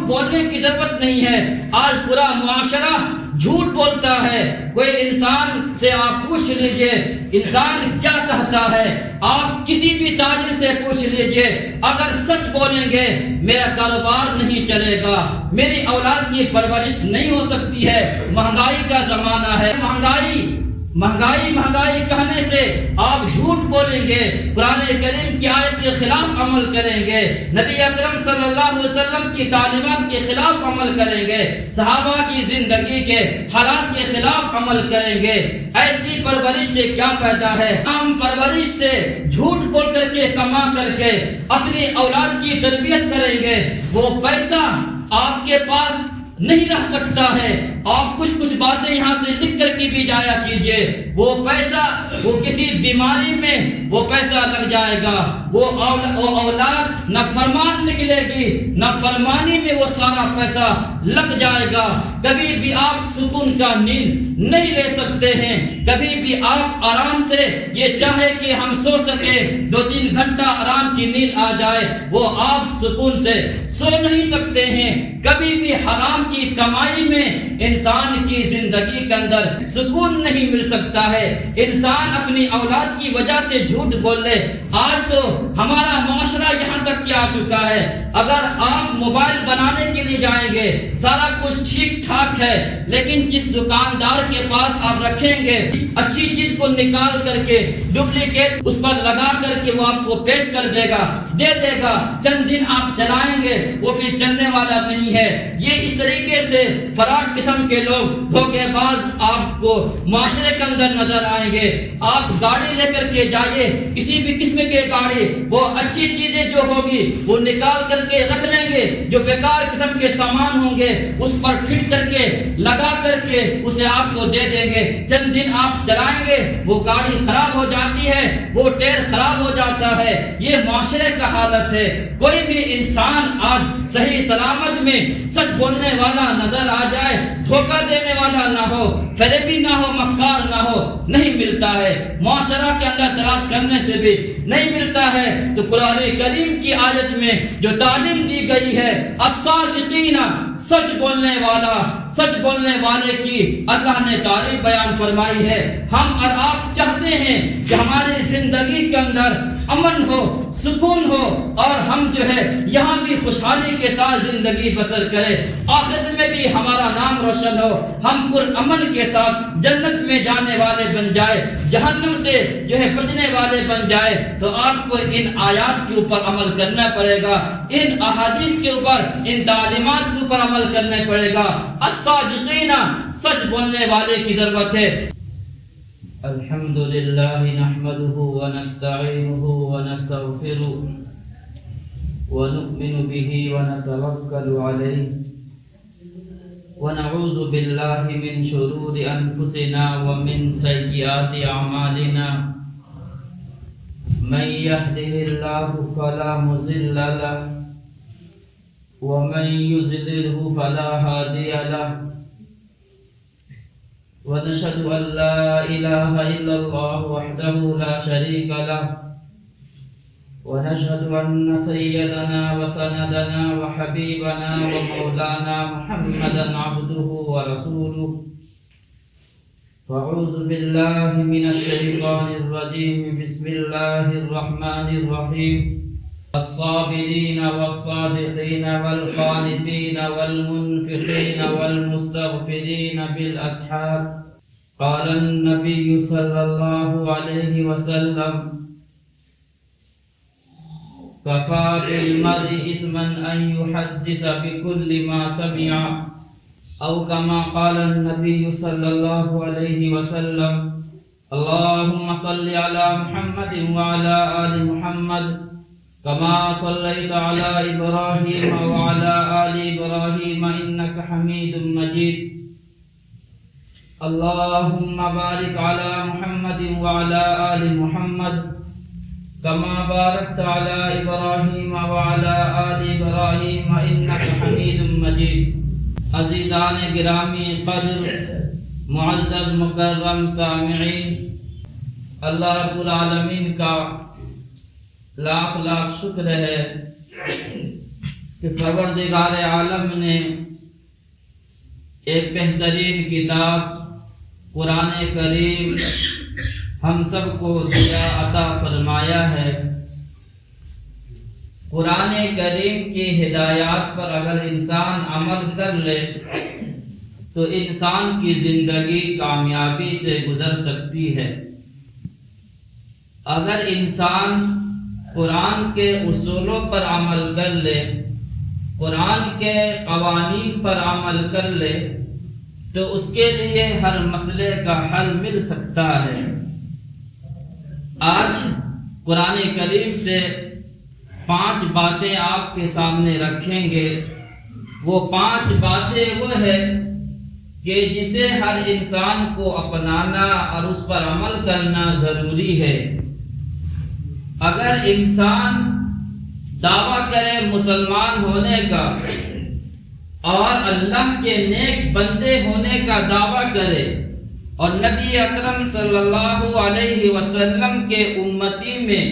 بولنے کی ضرورت نہیں ہے. آج پورا معاشرہ جھوٹ بولتا ہے. کوئی انسان سے آپ پوچھ لیجئے انسان کیا کہتا ہے. آپ کسی بھی تاجر سے پوچھ لیجئے, اگر سچ بولیں گے میرا کاروبار نہیں چلے گا, میری اولاد کی پرورش نہیں ہو سکتی ہے, مہنگائی کا زمانہ ہے, مہنگائی کہنے سے آپ جھوٹ بولیں گے, قرآن کریم کی آیت کے خلاف عمل کریں گے, نبی اکرم صلی اللہ علیہ وسلم کی تعلیمات کے خلاف عمل کریں گے, صحابہ کی زندگی کے حالات کے خلاف عمل کریں گے. ایسی پرورش سے کیا فائدہ ہے؟ ہم پرورش سے جھوٹ بول کر کے کما کر کے اپنی اولاد کی تربیت کریں گے. وہ پیسہ آپ کے پاس نہیں رہ سکتا ہے. آپ کچھ باتیں یہاں سے لکھ کر کے بھی جایا کیجئے. وہ پیسہ وہ کسی بیماری میں وہ پیسہ لگ جائے گا, وہ اولاد نہ فرمان نکلے گی, نہ فرمانی میں وہ سارا پیسہ لگ جائے گا. کبھی بھی آپ سکون کا نیند نہیں لے سکتے ہیں. کبھی بھی آپ آرام سے یہ چاہے کہ ہم سو سکے 2-3 گھنٹہ آرام کی نیند آ جائے, وہ آپ سکون سے سو نہیں سکتے ہیں. کبھی بھی حرام کی کمائی میں انسان کی زندگی کے اندر سکون نہیں مل سکتا ہے. انسان اپنی اولاد کی وجہ سے جھوٹ بول لے. آج تو ہمارا معاشرہ یہاں تک کیا آ چکا ہے, اگر آپ موبائل بنانے کے لیے جائیں گے سارا کچھ ٹھیک ٹھاک ہے, لیکن جس دکاندار کے پاس آپ رکھیں گے اچھی چیز کو نکال کر کے ڈپلیکیٹ اس پر لگا کر کے وہ آپ کو پیش کر دے گا, دے دے گا, چند دن آپ چلائیں گے وہ پھر چلنے والا نہیں ہے. یہ اس طریقے سے فراڈ قسم کے لوگ دھوکے باز آپ کو معاشرے کے اندر نظر آئیں گے. آپ گاڑی لے کر کے جائیے, کسی بھی قسم کے گاڑی, وہ اچھی چیزیں جو ہوگی وہ نکال کر کے رکھ لیں گے, جو بیکار قسم کے سامان ہوں گے اس پر فٹ کر کے لگا کر کے اسے آپ کو دے دیں گے. چند دن آپ چلائیں گے وہ گاڑی خراب ہو جاتی ہے, وہ ٹائر خراب ہو جاتا ہے. یہ معاشرے کا حالت ہے. کوئی بھی انسان آج صحیح سلامت میں سچ بولنے والا نظر آ جائے, دھوکہ دینے والا نہ ہو, فریبی نہ ہو, مکار نہ ہو, نہیں ملتا ہے. معاشرہ کے اندر تلاش کرنے سے بھی نہیں ملتا ہے. تو قرآن کریم کی آیت میں جو تعلیم دی گئی ہے الصادقین, سچ بولنے والا, سچ بولنے والے کی اللہ نے تعریف بیان فرمائی ہے. ہم اور آپ چاہتے ہیں کہ ہماری زندگی کے اندر امن ہو, سکون ہو, اور ہم جو ہے یہاں بھی خوشحالی کے ساتھ زندگی بسر کریں, آخرت میں بھی ہمارا نام روشن ہو, ہم پر امن کے ساتھ جنت میں جانے والے بن جائے, جہنم سے جو ہے بچنے والے بن جائے. تو آپ کو ان آیات کے اوپر عمل کرنا پڑے گا, ان احادیث کے اوپر, ان تعلیمات کے اوپر عمل کرنا پڑے گا. الصادقین, سچ بولنے والے کی ضرورت ہے. الحمدللہ نحمده ونستعینه ونستغفره ونؤمن به ونتوکل علیہ ونعوذ باللہ من شرور انفسنا ومن سیئات اعمالنا من يهده الله فلا مضل له ومن يضلل فلا هادي له ونشهد أن لا إله إلا الله وحده لا شريك له ونشهد أن سيدنا وسندنا وحبيبنا ومولانا محمدا عبده ورسوله. فأعوذ بالله من الشيطان الرجيم. بسم الله الرحمن الرحيم. الصابرين والصادقين والقانتين والمنفقين والمستغفرين بالأسحار. قال النبي صلى الله عليه وسلم كفى بالمرء إثما أن يحدث بكل ما سمع, أو كما قال النبي صلى الله عليه وسلم. اللهم صل على محمد وعلى آل محمد كما صليت على إبراهيم وعلى آل إبراهيم إنك حميد مجيد. اللهم بارك على محمد وعلى آل محمد كما باركت على إبراهيم وعلى آل إبراهيم إنك حميد مجيد. عزیزان گرامی قدر, معزز مکرم سامعین, اللہ رب العالمین کا لاکھ لاکھ شکر ہے کہ پروردگار عالم نے ایک بہترین کتاب قرآن کریم ہم سب کو دیا عطا فرمایا ہے۔ قرآن کریم کی ہدایات پر اگر انسان عمل کر لے تو انسان کی زندگی کامیابی سے گزر سکتی ہے۔ اگر انسان قرآن کے اصولوں پر عمل کر لے، قرآن کے قوانین پر عمل کر لے تو اس کے لیے ہر مسئلے کا حل مل سکتا ہے۔ آج قرآن کریم سے 5 باتیں آپ کے سامنے رکھیں گے۔ وہ 5 باتیں وہ ہے کہ جسے ہر انسان کو اپنانا اور اس پر عمل کرنا ضروری ہے۔ اگر انسان دعویٰ کرے مسلمان ہونے کا اور اللہ کے نیک بندے ہونے کا دعویٰ کرے اور نبی اکرم صلی اللہ علیہ وسلم کے امتی میں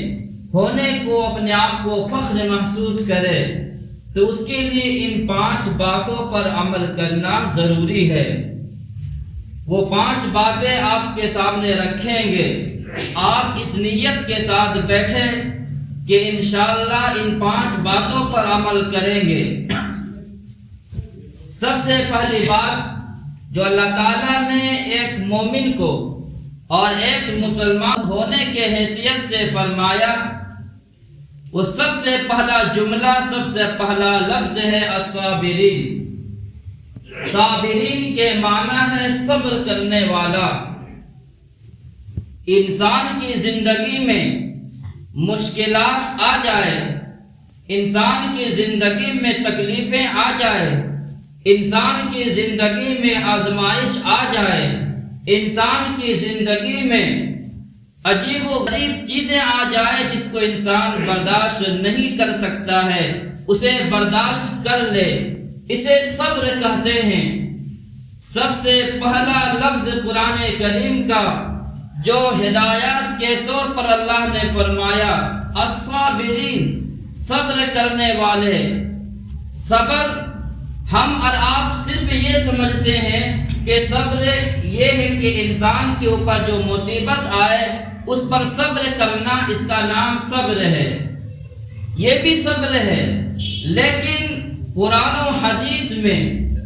ہونے کو اپنے آپ کو فخر محسوس کرے تو اس کے لیے ان 5 باتوں پر عمل کرنا ضروری ہے۔ وہ 5 باتیں آپ کے سامنے رکھیں گے۔ آپ اس نیت کے ساتھ بیٹھے کہ انشاءاللہ ان 5 باتوں پر عمل کریں گے۔ سب سے پہلی بات جو اللہ تعالیٰ نے ایک مومن کو اور ایک مسلمان ہونے کے حیثیت سے فرمایا، وہ سب سے پہلا جملہ، سب سے پہلا لفظ ہے الصابرین۔ صابرین کے معنی ہے صبر کرنے والا۔ انسان کی زندگی میں مشکلات آ جائے، انسان کی زندگی میں تکلیفیں آ جائے، انسان کی زندگی میں آزمائش آ جائے، انسان کی زندگی میں عجیب و غریب چیزیں آ جائے جس کو انسان برداشت نہیں کر سکتا ہے، اسے برداشت کر لے، اسے صبر کہتے ہیں۔ سب سے پہلا لفظ قرآن کریم کا جو ہدایات کے طور پر اللہ نے فرمایا الصابرین، صبر کرنے والے۔ صبر ہم اور آپ صرف یہ سمجھتے ہیں کہ صبر یہ ہے کہ انسان کے اوپر جو مصیبت آئے اس پر صبر کرنا، اس کا نام صبر ہے۔ یہ بھی صبر ہے، لیکن قرآن و حدیث میں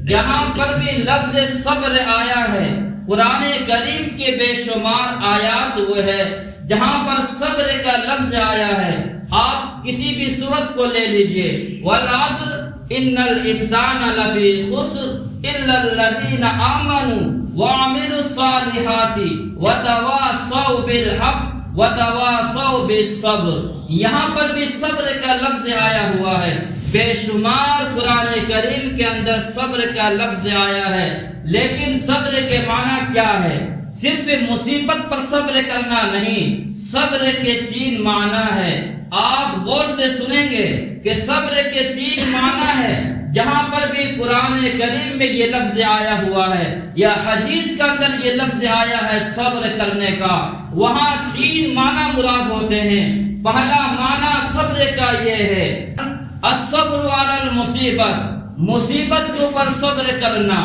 جہاں پر بھی لفظ صبر آیا ہے، قرآن کریم کے بے شمار آیات وہ ہے جہاں پر صبر کا لفظ آیا ہے۔ آپ کسی بھی سورت کو لے لیجئے، والعصر ان الانسان لفی خسر الا الذین آمنوا وعملوا الصالحات وتواصوا بالحق وتواصوا بالصبر۔ یہاں پر بھی صبر کا لفظ آیا ہوا ہے۔ بے شمار قرآن کریم کے اندر صبر کا لفظ آیا ہے، لیکن صبر کے معنی کیا ہے؟ صرف مصیبت پر صبر کرنا نہیں، صبر کے 3 معنی ہے۔ آپ غور سے سنیں گے کہ صبر کے 3 معنی ہے۔ جہاں پر بھی قرآن کریم میں یہ لفظ آیا ہوا ہے یا حدیث کے اندر یہ لفظ آیا ہے صبر کرنے کا، وہاں 3 معنی مراد ہوتے ہیں۔ پہلا معنی صبر کا یہ ہے الصبر علی المصیبت، مصیبت کے اوپر صبر کرنا۔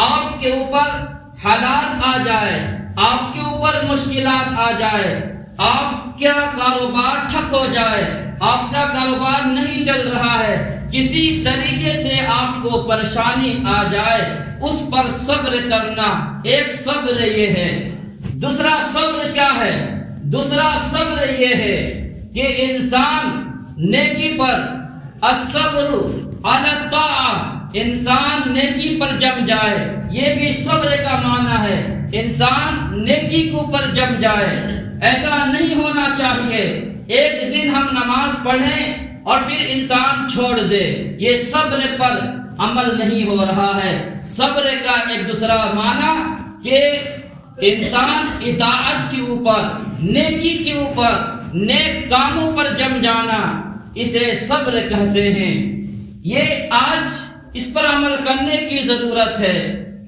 آپ کے اوپر حالات آ جائے، آپ کے اوپر مشکلات آ جائے، آپ کا کاروبار ٹھپ ہو جائے، آپ کا کاروبار نہیں چل رہا ہے، کسی طریقے سے آپ کو پریشانی آ جائے، اس پر صبر کرنا ایک صبر یہ ہے۔ دوسرا صبر کیا ہے؟ دوسرا صبر یہ ہے کہ انسان نیکی پر الصبر علی الطاعہ، انسان نیکی پر جم جائے، یہ بھی صبر کا معنی ہے۔ انسان نیکی کے اوپر جم جائے، ایسا نہیں ہونا چاہیے ایک دن ہم نماز پڑھیں اور پھر انسان چھوڑ دے، یہ صبر پر عمل نہیں ہو رہا ہے۔ صبر کا ایک دوسرا معنی کہ انسان اطاعت کے اوپر، نیکی کے اوپر، نیک کاموں پر جم جانا، اسے صبر کہتے ہیں۔ یہ آج اس پر عمل کرنے کی ضرورت ہے،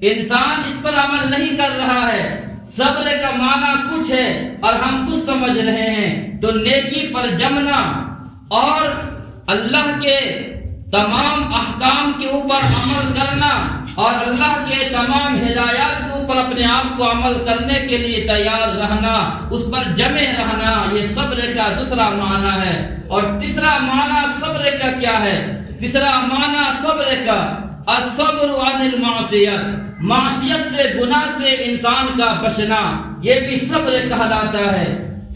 انسان اس پر عمل نہیں کر رہا ہے۔ صبر کا معنی کچھ ہے اور ہم کچھ سمجھ رہے ہیں، تو نیکی پر جمنا اور اللہ کے تمام احکام کے اوپر عمل کرنا اور اللہ کے تمام ہدایات کے اوپر اپنے آپ کو عمل کرنے کے لیے تیار رہنا، اس پر جمے رہنا، یہ صبر کا دوسرا معنی ہے۔ اور تیسرا معنی صبر کا کیا ہے؟ تیسرا معنی صبر کا الصبر عن المعصیت، معصیت سے، گناہ سے انسان کا بچنا، یہ بھی صبر کہلاتا ہے۔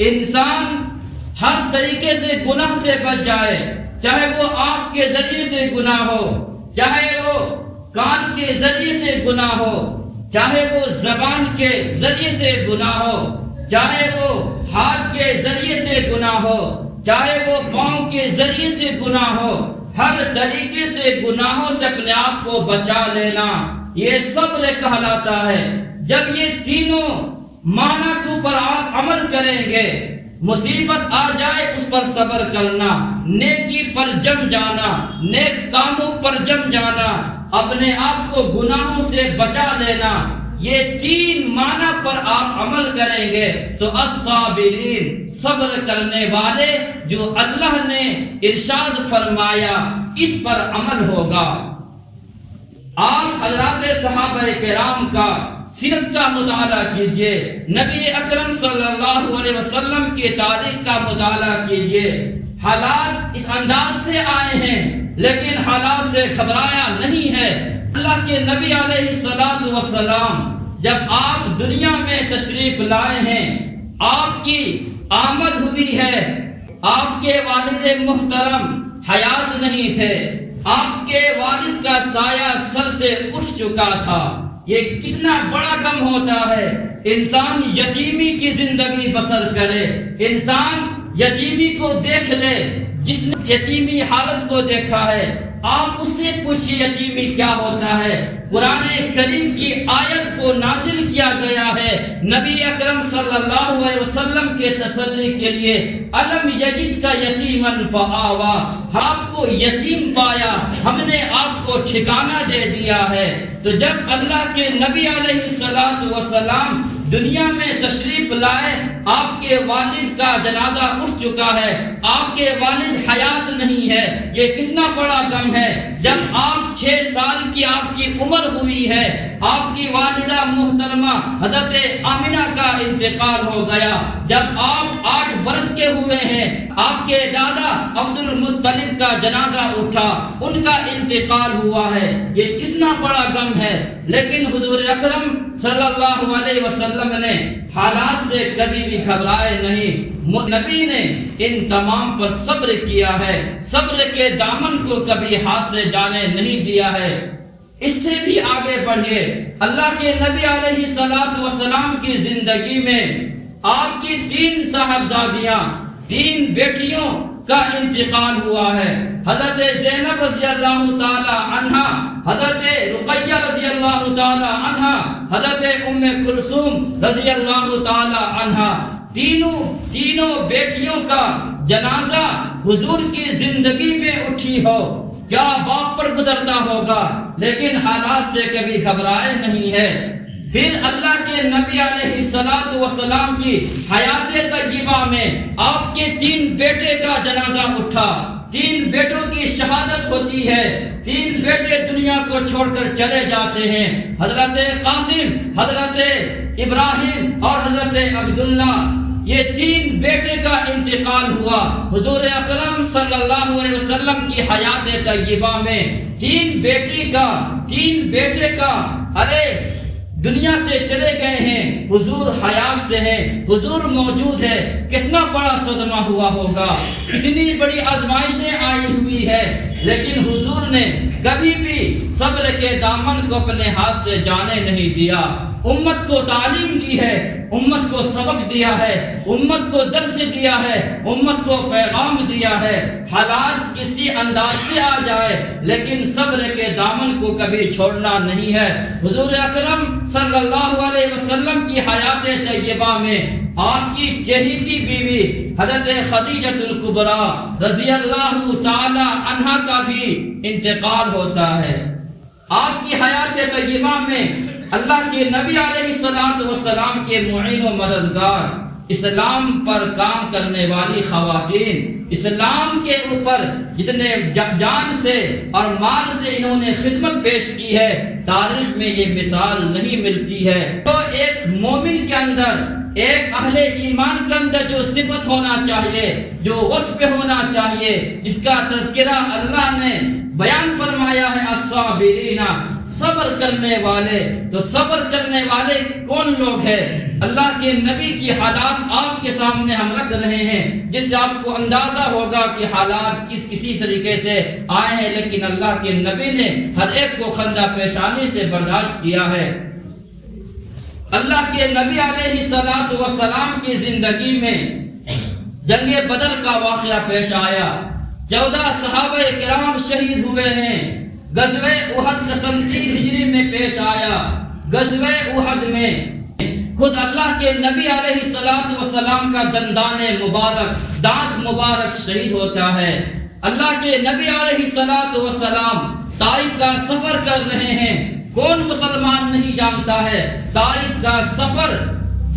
انسان ہر طریقے سے گناہ سے بچ جائے، چاہے وہ آنکھ کے ذریعے سے گناہ ہو، چاہے وہ کان کے ذریعے سے گناہ ہو، چاہے وہ زبان کے ذریعے سے گناہ ہو، چاہے وہ ہاتھ کے ذریعے سے گناہ ہو، چاہے وہ پاؤں کے ذریعے سے گناہ ہو، ہر طریقے سے گناہوں سے اپنے آپ کو بچا لینا، یہ صبر کہلاتا ہے۔ جب یہ تینوں معنی کے اوپر آپ عمل کریں گے، مصیبت آ جائے اس پر صبر کرنا، نیکی پر جم جانا، نیک کاموں پر جم جانا، اپنے آپ کو گناہوں سے بچا لینا، یہ تین معنی پر آپ عمل کریں گے تو الصابرین، صبر کرنے والے، جو اللہ نے ارشاد فرمایا اس پر عمل ہوگا۔ آپ حضرات صحابہ کرام کا سیرت کا مطالعہ کیجئے، نبی اکرم صلی اللہ علیہ وسلم کی تاریخ کا مطالعہ کیجئے۔ حالات اس انداز سے آئے ہیں لیکن حالات سے گھبرایا نہیں ہے۔ اللہ کے نبی علیہ الصلوۃ والسلام جب آپ دنیا میں تشریف لائے ہیں، آپ کی آمد ہوئی ہے، آپ کے والد محترم حیات نہیں تھے، آپ کے والد کا سایہ سر سے اٹھ چکا تھا۔ یہ کتنا بڑا غم ہوتا ہے، انسان یتیمی کی زندگی بسر کرے، انسان یتیمی کو دیکھ لے، جس نے یتیمی حالت کو دیکھا ہے آپ اس سے پوچھیے یتیمی کیا ہوتا ہے۔ قرآن کریم کی آیت کو نازل کیا گیا ہے نبی اکرم صلی اللہ علیہ وسلم کے تسلی کے لیے، الم یجد کا یتیما فآوا، آپ کو یتیم پایا، ہم نے آپ کو ٹھکانہ دے دیا ہے۔ تو جب اللہ کے نبی علیہ الصلوۃ والسلام دنیا میں تشریف لائے، آپ کے والد کا جنازہ اٹھ چکا ہے، آپ کے والد حیات نہیں ہے، یہ کتنا بڑا غم ہے۔ جب آپ 6 سال کی آپ کی عمر ہوئی ہے، آپ کی والدہ محترمہ حضرت آمنہ کا انتقال ہو گیا، جب آپ 8 برس کے ہوئے ہیں، آپ کے دادا عبد المطلب کا جنازہ اٹھا، ان کا انتقال ہوا ہے، یہ کتنا بڑا غم ہے۔ لیکن حضور اکرم صلی اللہ علیہ وسلم نے حالات سے کبھی بھی گھبرائے نہیں، نبی نے ان تمام پر صبر کیا ہے، صبر کے دامن کو کبھی ہاتھ سے جانے نہیں دیا ہے۔ اس سے بھی آگے بڑھیے، اللہ کے نبی علیہ الصلوۃ والسلام کی زندگی میں آپ کی 3 صاحبزادیاں، 3 بیٹیوں کا انتقال ہوا ہے۔ حضرت زینب رضی اللہ تعالی عنہا، حضرت رقیہ رضی اللہ تعالی عنہا، حضرت ام کلثوم رضی اللہ تعالی عنہا، تینوں بیٹیوں کا جنازہ حضور کی زندگی میں اٹھی ہو، کیا باپ پر گزرتا ہوگا، لیکن حالات سے کبھی گھبرائے نہیں ہے۔ پھر اللہ کے نبی علیہ الصلوۃ والسلام کی حیات طیبہ میں آپ کے 3 بیٹے کا جنازہ اٹھا، 3 بیٹوں کی شہادت ہوتی ہے، 3 بیٹے دنیا کو چھوڑ کر چلے جاتے ہیں، حضرت قاسم، حضرت ابراہیم اور حضرت عبداللہ، یہ 3 بیٹے کا انتقال ہوا۔ حضور اکرم صلی اللہ علیہ وسلم کی حیات طیبہ میں 3 بیٹے کا دنیا سے چلے گئے ہیں، حضور حیات سے ہیں، حضور موجود ہے، کتنا بڑا صدمہ ہوا ہوگا، کتنی بڑی آزمائشیں آئی ہوئی ہے، لیکن حضور نے کبھی بھی صبر کے دامن کو اپنے ہاتھ سے جانے نہیں دیا۔ امت کو تعلیم دی ہے، امت کو سبق دیا ہے، امت کو درس دیا ہے، امت کو پیغام دیا ہے۔ حالات کسی انداز سے آ جائے لیکن صبر کے دامن کو کبھی چھوڑنا نہیں ہے۔ حضور اکرم صلی اللہ علیہ وسلم کی حیات طیبہ میں آپ کی چہیتی بیوی حضرت خدیجہ الکبریٰ رضی اللہ تعالی عنہا کا بھی انتقال ہوتا ہے۔ آپ کی حیات طیبہ میں اللہ کے نبی علیہ الصلوۃ والسلام کے معین و مددگار اسلام پر کام کرنے والی خواتین، اسلام کے اوپر جتنے جان سے اور مال سے انہوں نے خدمت پیش کی ہے، تاریخ میں یہ مثال نہیں ملتی ہے۔ تو ایک مومن کے اندر، ایک اہل ایمان کے اندر جو صفت ہونا چاہیے، جو وصف ہونا چاہیے، جس کا تذکرہ اللہ نے بیان فرمایا ہے، الصابرین، صبر کرنے والے۔ تو صبر کرنے والے کون لوگ ہیں؟ اللہ کے نبی کی حالات آپ کے سامنے ہم رکھ رہے ہیں، جس سے آپ کو اندازہ ہوگا کہ حالات کسی طریقے سے آئے ہیں، لیکن اللہ کے نبی نے ہر ایک کو خندہ پیشانی سے برداشت کیا ہے۔ اللہ کے نبی علیہ الصلوۃ والسلام کی زندگی میں جنگ بدر کا واقعہ پیش آیا، 14 صحابہ کرام شہید ہوئے ہیں۔ غزوہ احد 37 ہجری میں پیش آیا۔ غزوہ احد میں خود اللہ کے نبی علیہ الصلوۃ والسلام کا دندان مبارک، دانت مبارک شہید ہوتا ہے۔ اللہ کے نبی علیہ الصلوۃ والسلام طائف کا سفر کر رہے ہیں۔ کون مسلمان نہیں جانتا ہے طائف کا سفر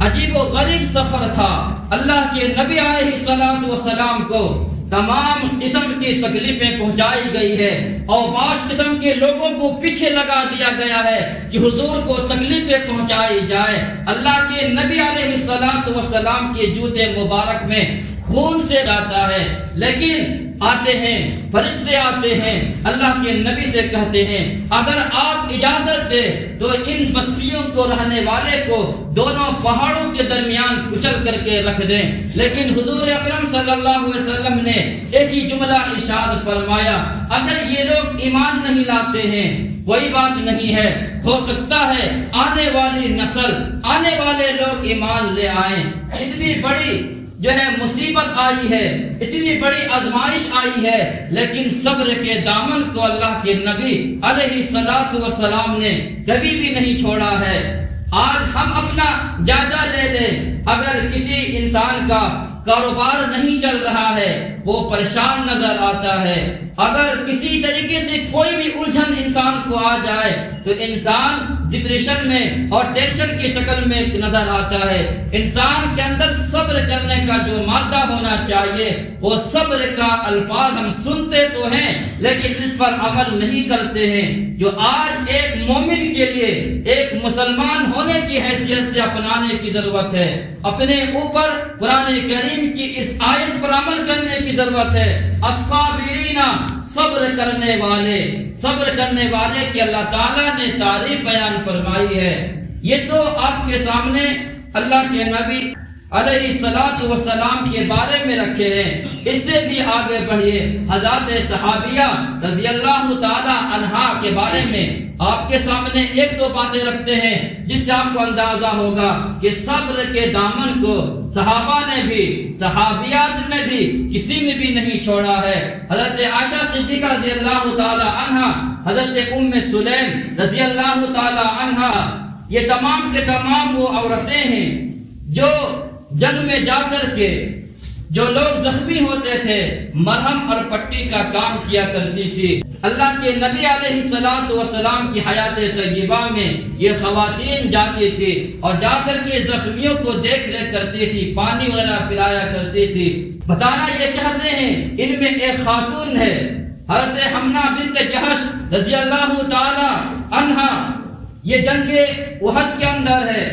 عجیب و غریب سفر تھا۔ اللہ کے نبی علیہ الصلوۃ والسلام کو تمام قسم کی تکلیفیں پہنچائی گئی ہے، اور بعض قسم کے لوگوں کو پیچھے لگا دیا گیا ہے کہ حضور کو تکلیفیں پہنچائی جائے۔ اللہ کے نبی علیہ الصلوۃ والسلام کے جوتے مبارک میں خون سے جاتا ہے، لیکن آتے ہیں فرشتے، آتے ہیں اللہ کے نبی سے کہتے ہیں اگر آپ اجازت دیں تو ان بستیوں کو رہنے والے کو دونوں پہاڑوں کے درمیان کچل کر کے رکھ دیں۔ لیکن حضور اکرم صلی اللہ علیہ وسلم نے ایک ہی جملہ ارشاد فرمایا، اگر یہ لوگ ایمان نہیں لاتے ہیں کوئی بات نہیں ہے، ہو سکتا ہے آنے والی نسل، آنے والے لوگ ایمان لے آئیں۔ اتنی بڑی جو ہے مصیبت آئی ہے، اتنی بڑی آزمائش آئی ہے، لیکن صبر کے دامن کو اللہ کے نبی علیہ الصلوۃ والسلام نے کبھی بھی نہیں چھوڑا ہے۔ آج ہم اپنا جائزہ لے لیں، اگر کسی انسان کا کاروبار نہیں چل رہا ہے وہ پریشان نظر آتا ہے، اگر کسی طریقے سے کوئی بھی الجھن انسان کو آ جائے تو انسان ڈپریشن میں اور ٹینشن کی شکل میں نظر آتا ہے۔ انسان کے اندر صبر کرنے کا جو مادہ ہونا چاہیے، وہ صبر کا الفاظ ہم سنتے تو ہیں لیکن اس پر عمل نہیں کرتے ہیں، جو آج ایک مومن کے لیے، ایک مسلمان ہونے کی حیثیت سے اپنانے کی ضرورت ہے۔ اپنے اوپر قرآن کریم کی اس آیت پر عمل کرنے کی ضرورت ہے، الصابرین، صبر کرنے والے، صبر کرنے والے کی اللہ تعالیٰ نے تعریف بیان فرمائی ہے۔ یہ تو آپ کے سامنے اللہ کے نبی علیہ الصلوۃ والسلام کے بارے میں رکھے ہیں، اس سے بھی آگے بڑھیے حضرات صحابیہ رضی اللہ تعالی عنہا کے بارے میں آپ کے سامنے ایک دو باتیں رکھتے ہیں جس سے آپ کو اندازہ ہوگا کہ صبر کے دامن کو صحابہ نے بھی، صحابیات نے بھی، کسی نے بھی نہیں چھوڑا ہے۔ حضرت عائشہ صدیقہ رضی اللہ تعالی عنہا، حضرت ام سلیم رضی اللہ تعالی عنہا، یہ تمام کے تمام وہ عورتیں ہیں جو جنگ میں جا کر کے جو لوگ زخمی ہوتے تھے مرہم اور پٹی کا کام کیا کرتی تھی۔ اللہ کے نبی علیہ الصلوۃ والسلام کی حیات طیبہ میں یہ خواتین جاتی تھی اور جا کر کے زخمیوں کو دیکھ ریکھ کرتی تھی، پانی وغیرہ پلایا کرتی تھی۔ بتانا یہ چاہتے ہیں ان میں ایک خاتون ہے حضرت حمنہ بنت جہش رضی اللہ تعالی عنہا، یہ جنگ احد کے اندر ہے،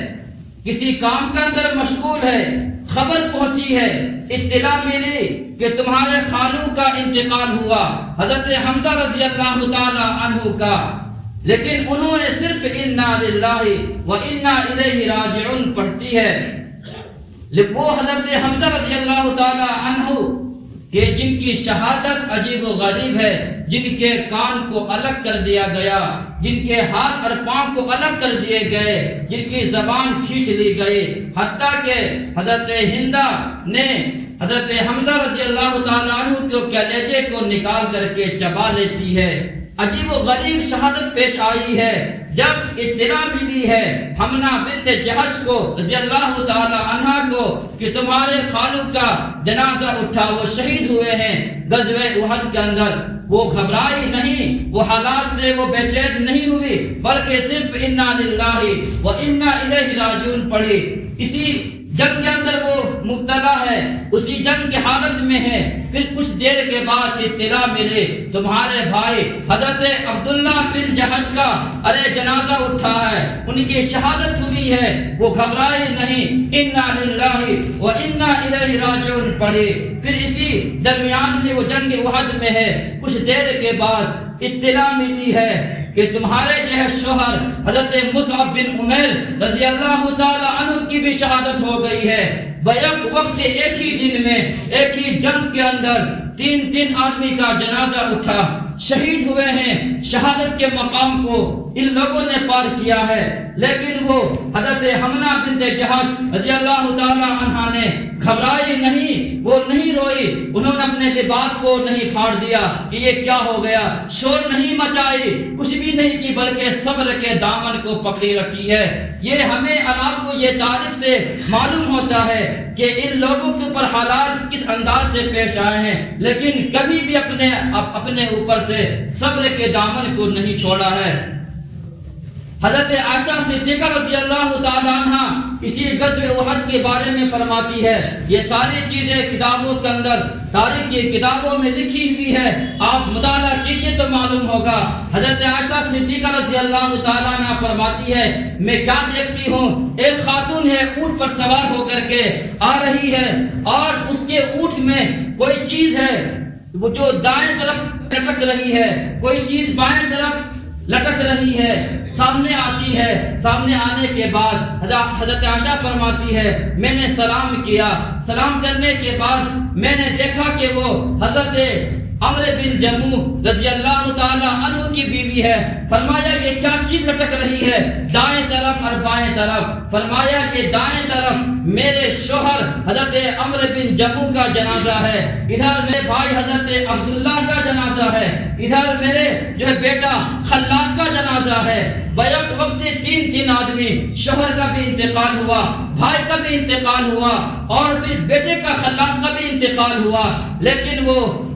کسی کام کے اندر مشغول ہے، خبر پہنچی ہے، اطلاع ملی کہ تمہارے خالو کا انتقال ہوا، حضرت حمزہ رضی اللہ تعالی عنہ کا، لیکن انہوں نے صرف انا للہ و انا الیہ راجعون پڑھتی ہے۔ وہ حضرت حمزہ رضی اللہ تعالی عنہ کہ جن کی شہادت عجیب و غریب ہے، جن کے کان کو الگ کر دیا گیا، جن کے ہاتھ اور پاؤں کو الگ کر دیے گئے، جن کی زبان کھینچ لی گئی، حتیٰ کہ حضرت ہندہ نے حضرت حمزہ رضی اللہ تعالیٰ عنہ کے کلیجے کو نکال کر کے چبا لیتی ہے۔ عجیب و غریب شہادت پیش آئی ہے۔ جب اطلاع ملی ہے حمنہ بنت جہش کو رضی اللہ تعالی عنہ کو کہ تمہارے خالو کا جنازہ اٹھا، وہ شہید ہوئے ہیں غزوہ احد کے اندر، وہ گھبرائی نہیں، وہ حالات سے وہ بے چین نہیں ہوئی، بلکہ صرف انا للہ و انا الیہ راجعون پڑھی۔ اسی جنگ کے اندر وہ مبتلا ہے، اسی جنگ کی حالت میں ہے، پھر کچھ دیر کے بعد اطلاع ملے تمہارے بھائی حضرت عبداللہ بن جحش کا جنازہ اٹھا ہے، ان کی شہادت ہوئی ہے، وہ گھبرائے نہیں، انا للہ و انا الیہ راجعون پڑھے۔ پھر اسی درمیان میں وہ جنگ احد میں ہے، کچھ دیر کے بعد اطلاع ملی ہے کہ تمہارے جو ہے شوہر حضرت مصعب بن عمیر رضی اللہ تعالی عنہ کی بھی شہادت ہو گئی ہے۔ بیک وقت ایک ہی دن میں ایک ہی جنگ کے اندر تین آدمی کا جنازہ اٹھا، شہید ہوئے ہیں، شہادت کے مقام کو ان لوگوں نے پار کیا ہے۔ لیکن وہ حضرت حمنہ بنت جحش رضی اللہ تعالی عنہا نے گھبرائی نہیں، وہ نہیں روئی، انہوں نے اپنے لباس کو نہیں پھاڑ دیا کہ یہ کیا ہو گیا، شور نہیں مچائی، کچھ بھی نہیں کی، بلکہ صبر کے دامن کو پکڑی رکھی ہے۔ یہ ہمیں اور آپ کو یہ تاریخ سے معلوم ہوتا ہے کہ ان لوگوں کے اوپر حالات کس انداز سے پیش آئے ہیں، لیکن کبھی بھی اپنے اوپر سے صبر کے دامن کو نہیں چھوڑا ہے۔ حضرت عائشہ صدیقہ رضی اللہ تعالی عنہ اسی غزوہ احد کے بارے میں فرماتی ہے، یہ ساری چیزیں کتابوں کے اندر، تاریخ کی کتابوں میں لکھی ہوئی ہے، آپ مطالعہ کیجئے تو معلوم ہوگا۔ حضرت عائشہ صدیقہ رضی اللہ تعالی عنہ فرماتی ہے، میں کیا دیکھتی ہوں، ایک خاتون ہے، اونٹ پر سوار ہو کر کے آ رہی ہے، اور اس کے اونٹ میں کوئی چیز ہے وہ جو دائیں طرف لٹک رہی ہے، کوئی چیز بائیں طرف لٹک رہی ہے، سامنے آتی ہے۔ سامنے آنے کے بعد حضرت عائشہ فرماتی ہے، میں نے سلام کیا، سلام کرنے کے بعد میں نے دیکھا کہ وہ حضرت عمرو بن جموح رضی اللہ تعالی عنہ کی بیوی ہے۔ فرمایا یہ کیا چیز لٹک رہی ہے دائیں طرف اور بائیں طرف؟ فرمایا یہ دائیں طرف میرے شوہر حضرت عمرو بن جموح کا جنازہ ہے، ادھر میرے بھائی حضرت عبداللہ کا جنازہ ہے، ادھر میرے جو ہے بیٹا خلاق کا جنازہ ہے۔ بیک وقت تین آدمی، شوہر کا بھی انتقال ہوا، بھائی کا بھی انتقال ہوا، اور پھر بیٹے کا خلاق کا بھی انتقال ہوا، لیکن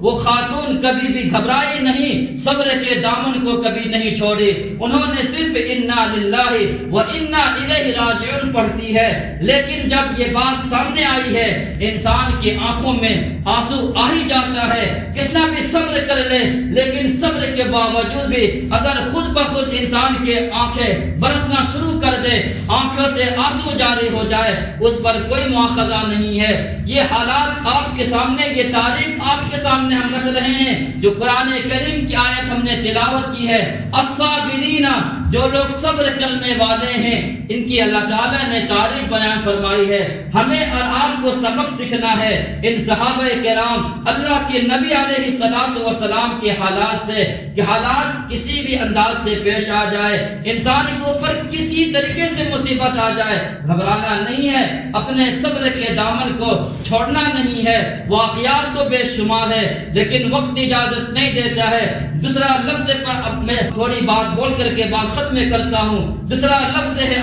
وہ خاتون کبھی بھی گھبرائی نہیں، صبر کے دامن کو کبھی نہیں چھوڑی، انہوں نے صرف انا للہ و انا الیہ راجعون پڑھتی ہے۔ لیکن جب یہ بات سامنے آئی ہے، انسان کی آنکھوں میں آنسو آ ہی جاتا ہے، کتنا بھی صبر کر لے، لیکن صبر کے باوجود بھی اگر خود بخود انسان کے آنکھیں برسنا شروع کر دے، آنکھوں سے آنسو جاری ہو جائے، اس پر کوئی مواخذہ نہیں ہے۔ یہ حالات آپ کے سامنے، یہ تاریخ آپ کے سامنے ہم رکھ رہے ہیں، جو قرآن کریم کی آیت ہم نے تلاوت کی ہے، الصابرین، جو لوگ صبر کرنے والے ہیں، ان کی اللہ تعالیٰ نے تعریف بیان فرمائی ہے۔ ہمیں اور آپ کو سبق سیکھنا ہے ان صحابہ کرام، اللہ کے نبی علیہ الصلوۃ والسلام کے حالات سے، کہ حالات کسی بھی انداز سے پیش آ جائے، انسان کے اوپر کسی طریقے سے مصیبت آ جائے، گھبرانا نہیں ہے، اپنے صبر کے دامن کو چھوڑنا نہیں ہے۔ واقعات تو بے شمار ہے، لیکن وقت اجازت نہیں دیتا ہے۔ دوسرا لفظ پر اب میں تھوڑی بات بول کر کے بات ختم کرتا ہوں۔ دوسرا لفظ ہے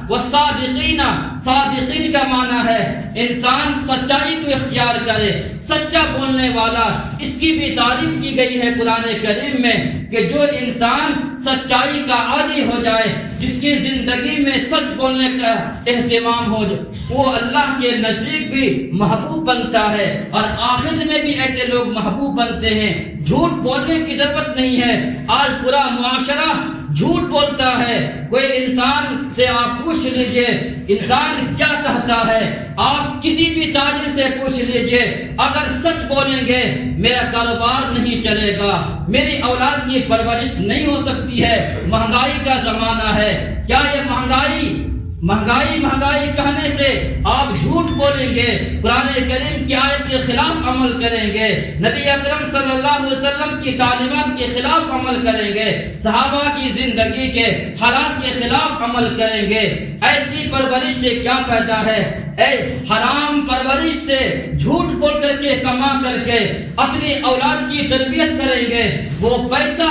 والصادقین، صادقین کا معنی ہے انسان سچائی کو اختیار کرے، سچا بولنے والا۔ اس کی بھی تعریف کی گئی ہے قرآن کریم میں کہ جو انسان سچائی کا عادی ہو جائے، جس کی زندگی میں سچ بولنے کا اہتمام ہو جائے، وہ اللہ کے نزدیک بھی محبوب بنتا ہے، اور آخرت میں بھی ایسے لوگ محبوب بنتے ہیں۔ جھوٹ بولنے کی ضرورت نہیں ہے، آج پورا معاشرہ جھوٹ بولتا ہے۔ کوئی انسان سے آپ پوچھ لیجئے انسان کیا کہتا ہے، آپ کسی بھی تاجر سے پوچھ لیجئے، اگر سچ بولیں گے میرا کاروبار نہیں چلے گا، میری اولاد کی پرورش نہیں ہو سکتی ہے، مہنگائی کا زمانہ ہے۔ کیا یہ مہنگائی کہنے سے آپ جھوٹ بولیں گے، قرآن کریم کی آیت کے خلاف عمل کریں گے، نبی اکرم صلی اللہ علیہ وسلم کی تعلیمات کے خلاف عمل کریں گے، صحابہ کی زندگی کے حالات کے خلاف عمل کریں گے، ایسی پرورش سے کیا فائدہ ہے؟ اے حرام پرورش سے جھوٹ بول کر کے، کما کر کے اپنی اولاد کی تربیت کریں گے، وہ پیسہ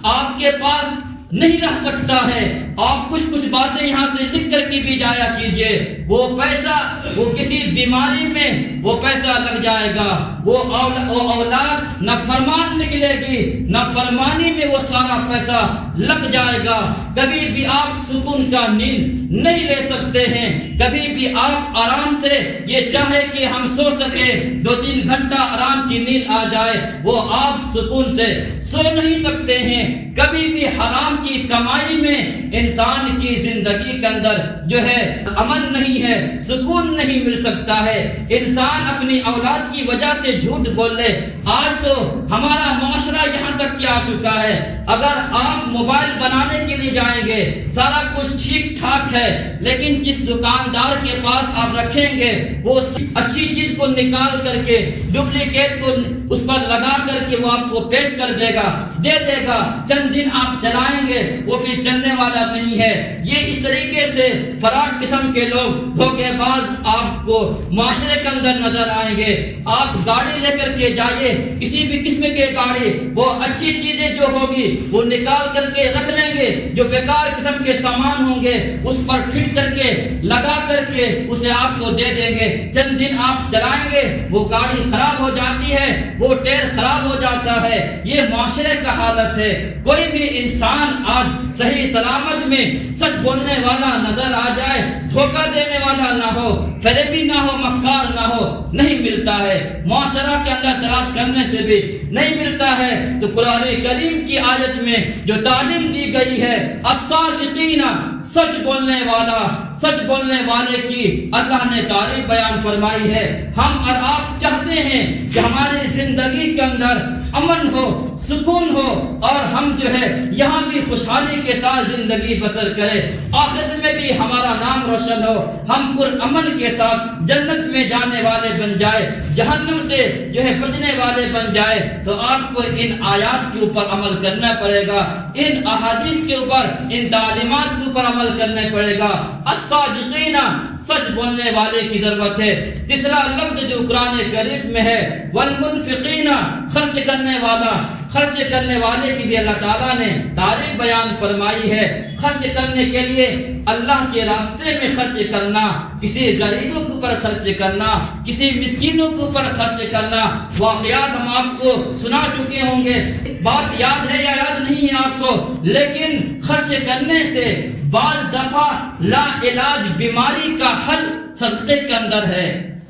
آپ کے پاس نہیں رہ سکتا ہے. آپ کچھ باتیں یہاں سے لکھ کر کے بھی جایا کیجئے. وہ پیسہ وہ کسی بیماری میں وہ پیسہ لگ جائے گا. وہ اولاد نافرمان نکلے گی, نافرمانی میں وہ سارا پیسہ لگ جائے گا. کبھی بھی آپ سکون کا نیند نہیں لے سکتے ہیں. کبھی بھی آپ آرام سے یہ چاہے کہ ہم سو سکے 2-3 گھنٹہ آرام کی نیند آ جائے, وہ آپ سکون سے سو نہیں سکتے ہیں. کبھی بھی حرام کی کمائی میں انسان کی زندگی کے اندر جو ہے امن نہیں ہے, سکون نہیں مل سکتا ہے. انسان اپنی اولاد کی وجہ سے جھوٹ بول لے. آج تو ہمارا معاشرہ یہاں تک کیا آ چکا ہے, اگر آپ موبائل بنانے کے لیے جائیں گے سارا کچھ ٹھیک ٹھاک ہے, لیکن جس دکاندار کے پاس آپ رکھیں گے وہ اچھی چیز کو نکال کر کے ڈپلیکیٹ کو اس پر لگا کر کے وہ آپ کو پیش کر دے گا, دے دے گا. چند دن آپ چلائیں گے وہ پھر چلنے والا نہیں ہے. یہ اس طریقے سے فراڈ قسم کے لوگ دھوکے باز آپ کو معاشرے کے اندر نظر آئیں گے. آپ گاڑی لے کر کے جائیے, کسی بھی قسم کے گاڑی, وہ اچھی چیزیں جو ہوگی وہ نکال کر کے رکھ لیں گے, جو بیکار قسم کے سامان ہوں گے اس پر پھٹ کر کے لگا کر کے اسے آپ کو دے دیں گے. چند دن آپ چلائیں گے وہ گاڑی خراب ہو جاتی ہے, وہ ٹائر خراب ہو جاتا ہے. یہ معاشرے کا حالت ہے. کوئی بھی انسان آج صحیح سلامت میں سچ بولنے والا نظر آ جائے, دھوکہ دینے والا نہ ہو, فریبی نہ ہو, مکار نہ ہو, نہیں ملتا ہے. معاشرہ کے اندر تلاش کرنے سے بھی نہیں ملتا ہے. تو قرآن کریم کی آیت میں جو تعلیم دی گئی ہے الصادقین, سچ بولنے والا, سچ بولنے والے کی اللہ نے تعریف بیان فرمائی ہے. ہم اور آپ چاہتے ہیں کہ ہماری زندگی کے اندر امن ہو, سکون ہو, اور ہم جو ہے یہاں بھی خوشحالی کے ساتھ زندگی بسر کریں, آخرت میں بھی ہمارا نام روشن ہو, ہم پر امن کے ساتھ جنت میں جانے والے بن جائے, جہنم سے جو ہے بچنے والے بن جائے. تو آپ کو ان آیات کے اوپر عمل کرنا پڑے گا, ان احادیث کے اوپر, ان تعلیمات کے اوپر عمل کرنا پڑے گا. الصادقین, سچ بولنے والے کی ضرورت ہے. تیسرا لفظ جو قرآن کریم میں ہے والمنفقین, خرچ کرنے والا, خرچ کرنے والے کی بھی اللہ تعالیٰ نے تعریف بیان فرمائی ہے. خرچ کرنے کے لیے اللہ کے راستے میں خرچ کرنا, کسی غریبوں کے اوپر خرچ کرنا, کسی مسکینوں کے اوپر خرچ کرنا. واقعات ہم آپ کو سنا چکے ہوں گے, بات یاد ہے یا یاد نہیں ہے آپ کو, لیکن خرچ کرنے سے بعض دفعہ لا علاج بیماری کا حل صدقے کے اندر ہے.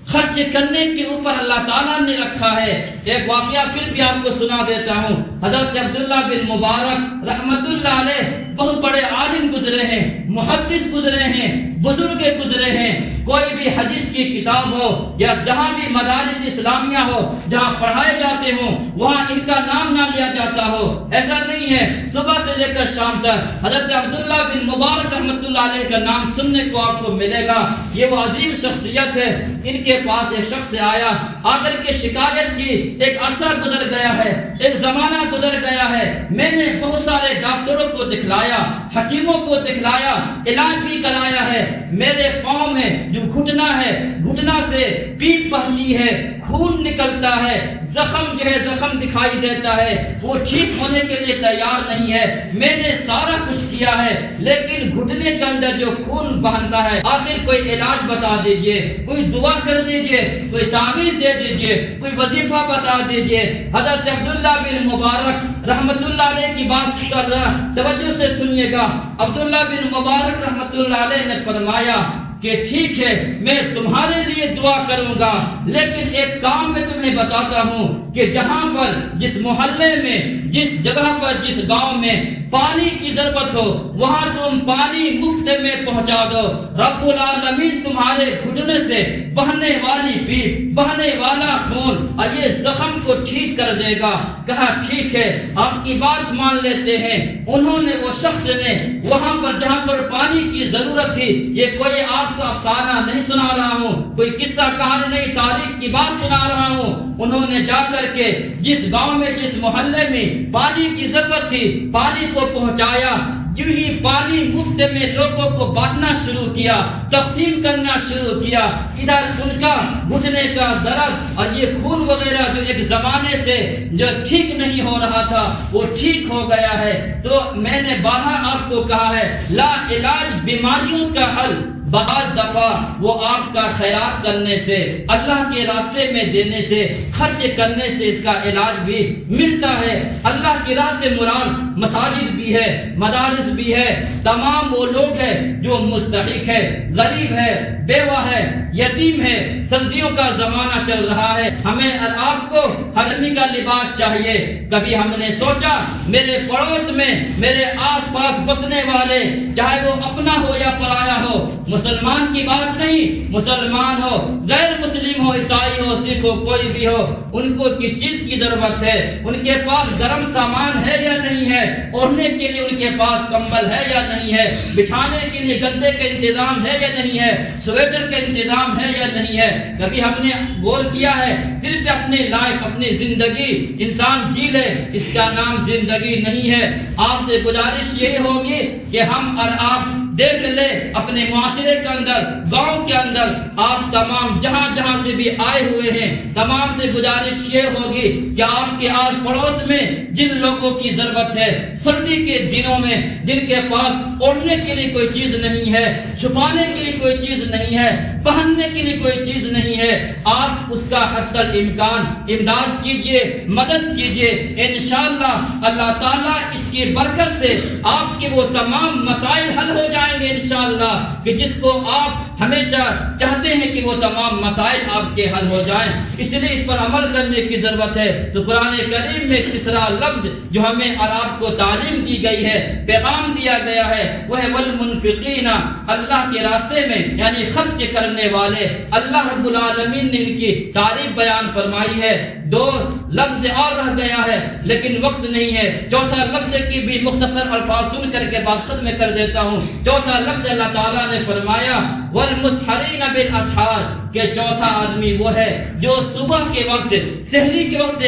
خرچ کرنے کے اوپر اللہ تعالیٰ نے رکھا ہے. ایک واقعہ پھر بھی آپ کو سنا دیتا ہوں. حضرت عبداللہ بن مبارک رحمت اللہ علیہ بہت بڑے عالم گزرے ہیں, محدث گزرے ہیں, بزرگ گزرے ہیں. کوئی بھی حدیث کی کتاب ہو یا جہاں بھی مدارس اسلامیہ ہو جہاں پڑھائے جاتے ہوں وہاں ان کا نام نہ لیا جاتا ہو, ایسا نہیں ہے. صبح سے لے کر شام تک حضرت عبداللہ بن مبارک رحمت اللہ علیہ کا نام سننے کو آپ کو ملے گا. یہ وہ عظیم شخصیت ہے. ان کے پاس ایک شخص آیا, آ کر کے شکایت کی, ایک عرصہ گزر گیا ہے, ایک زمانہ گزر گیا ہے, میں نے بہت سارے ڈاکٹروں کو دکھلایا, حکیموں کو دکھلایا, علاج بھی کرایا ہے, میرے پاؤں میں جو گھٹنا ہے, گھٹنا سے پیپ بہتی ہے, خون نکلتا ہے, زخم جو ہے زخم دکھائی دیتا ہے, وہ ٹھیک ہونے کے لیے تیار نہیں ہے. میں نے سارا کچھ کیا ہے لیکن گھٹنے کے اندر جو خون بہتا ہے, آخر کوئی علاج بتا دیجئے, کوئی دعا کر دیجئے, کوئی تعویذ دے دیجئے, کوئی وظیفہ بتا دیجئے. حضرت عبداللہ بن مبارک رحمت اللہ علیہ کی بات کر رہا, توجہ سے سنیے گا. عبداللہ بن مبارک رحمت اللہ علیہ نے فرمایا کہ ٹھیک ہے میں تمہارے لیے دعا کروں گا, لیکن ایک کام میں تمہیں بتاتا ہوں کہ جہاں پر, جس محلے میں, جس جگہ پر, جس گاؤں میں پانی کی ضرورت ہو وہاں تم پانی مفت میں پہنچا دو. رب العالمین تمہارے گھٹنے سے بہنے والی پیپ, بہنے والا خون اور یہ زخم کو ٹھیک کر دے گا. کہا ٹھیک ہے آپ کی بات مان لیتے ہیں. انہوں نے, وہ شخص نے وہاں پر جہاں پر پانی کی ضرورت تھی, یہ کوئی آپ کو افسانہ نہیں سنا رہا ہوں, کوئی قصہ کہانی نہیں, تاریخ کی بات سنا رہا ہوں. انہوں نے جا کر کے جس گاؤں میں, جس محلے میں پانی کی ضرورت تھی پانی کو پہنچایا. جو ہی پانی مفت میں لوگوں کو بانٹنا شروع کیا، تقسیم کرنا شروع کیا، ادھر ان کا گھٹنے کا درد اور یہ خون وغیرہ جو ایک زمانے سے جو ٹھیک نہیں ہو رہا تھا وہ ٹھیک ہو گیا ہے۔ تو میں نے بارہا آپ کو کہا ہے، لا علاج بیماریوں کا حل بہت دفعہ وہ آپ کا خیرات کرنے سے، اللہ کے راستے میں دینے سے، خرچ کرنے سے اس کا علاج بھی ملتا ہے۔ اللہ کی راہ سے مراد مساجد بھی ہے، مدارس بھی ہے، تمام وہ لوگ ہیں جو مستحق ہے، غریب ہے، بیوہ ہے، یتیم ہے۔ سردیوں کا زمانہ چل رہا ہے، ہمیں اور آپ کو ہرمی کا لباس چاہیے۔ کبھی ہم نے سوچا میرے پڑوس میں، میرے آس پاس بسنے والے، چاہے وہ اپنا ہو یا پرایا ہو، مسلمان کی بات نہیں، مسلمان ہو، غیر مسلم ہو، عیسائی ہو، سکھ ہو، کوئی بھی ہو، ان کو کس چیز کی ضرورت ہے؟ ان کے پاس گرم سامان ہے یا نہیں ہے؟ اوڑھنے کے لیے ان کے پاس کمبل ہے یا نہیں ہے؟ بچھانے کے لیے گدے کا انتظام ہے یا نہیں ہے؟ سویٹر کا انتظام ہے یا نہیں ہے؟ کبھی ہم نے غور کیا ہے؟ صرف اپنی لائف، اپنی زندگی انسان جی لے، اس کا نام زندگی نہیں ہے۔ آپ سے گزارش یہ ہوگی کہ ہم اور آپ دیکھ لے اپنے معاشرے کے اندر، گاؤں کے اندر، آپ تمام جہاں جہاں سے بھی آئے ہوئے ہیں، تمام سے گزارش یہ ہوگی کہ آپ کے آس پڑوس میں جن لوگوں کی ضرورت ہے سردی کے دنوں میں، جن کے پاس اوڑھنے کے لیے کوئی چیز نہیں ہے، چھپانے کے لیے کوئی چیز نہیں ہے، پہننے کے لیے کوئی چیز نہیں ہے، آپ اس کا حتی الامکان امداد کیجئے، مدد کیجئے۔ انشاءاللہ اللہ تعالیٰ اس کی برکت سے آپ کے وہ تمام مسائل حل ہو جائیں گے انشاءاللہ، کہ جس کو آپ ہمیشہ چاہتے ہیں کہ وہ تمام مسائل آپ کے حل ہو جائیں۔ اس لیے اس پر عمل کرنے کی ضرورت ہے۔ تو قرآن کریم میں تیسرا لفظ جو ہمیں اور آپ کو تعلیم دی گئی ہے، پیغام دیا گیا ہے، وہ ہے والمنفقین، اللہ کے راستے میں یعنی خرچ کرنے والے۔ اللہ رب العالمین نے ان کی تعریف بیان فرمائی ہے۔ دو لفظ اور رہ گیا ہے لیکن وقت نہیں ہے، چوتھا لفظ کی بھی مختصر الفاظ سن کر کے بات ختم کر دیتا ہوں۔ چوتھا لفظ اللہ تعالیٰ نے فرمایا والمسحرین بالاسحار، کہ چوتھا آدمی وہ ہے جو صبح کے وقت، سحری کے وقت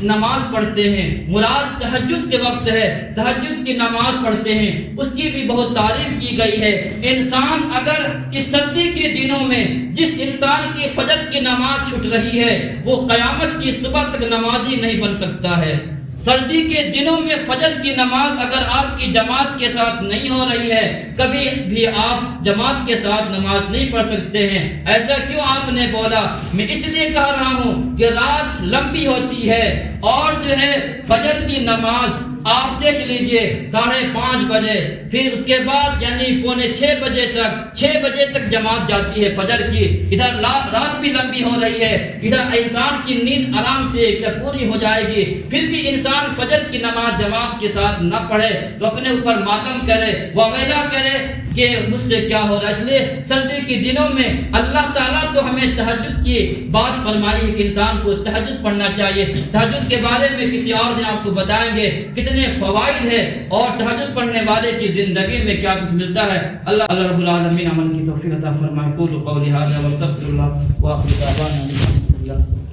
نماز پڑھتے ہیں۔ مراد تہجد کے وقت ہے، تہجد کی نماز پڑھتے ہیں، اس کی بھی بہت تعریف کی گئی ہے۔ انسان اگر اس سردی کے دنوں میں جس انسان کی فجر کی نماز چھٹ رہی ہے وہ قیامت کی صبح تک نمازی نہیں بن سکتا ہے۔ سردی کے دنوں میں فجر کی نماز اگر آپ کی جماعت کے ساتھ نہیں ہو رہی ہے، کبھی بھی آپ جماعت کے ساتھ نماز نہیں پڑھ سکتے ہیں۔ ایسا کیوں آپ نے بولا؟ میں اس لیے کہہ رہا ہوں کہ رات لمبی ہوتی ہے اور جو ہے فجر کی نماز آپ دیکھ لیجئے 5:30 بجے، پھر اس کے بعد یعنی 5:45 بجے تک، 6 بجے تک جماعت جاتی ہے فجر کی۔ ادھر رات بھی لمبی ہو رہی ہے، ادھر انسان کی نیند آرام سے پوری ہو جائے گی، پھر بھی انسان فجر کی نماز جماعت کے ساتھ نہ پڑھے تو اپنے اوپر ماتم کرے، وویلا کرے کہ مجھ سے کیا ہو رہا ہے۔ اس لیے سردی کے دنوں میں اللہ تعالیٰ تو ہمیں تہجد کی بات فرمائی ہے کہ انسان کو تہجد پڑھنا چاہیے۔ تہجد کے بارے میں کسی اور دن آپ کو بتائیں گے کتنے فوائد ہے اور تہجد پڑھنے والے کی زندگی میں کیا کچھ ملتا ہے۔ اللہ رب العالمین عمل کی توفیق عطا فرمائے۔ قولوا قولی ھذا واستغفر اللہ وآخر دعوانا الحمد للہ۔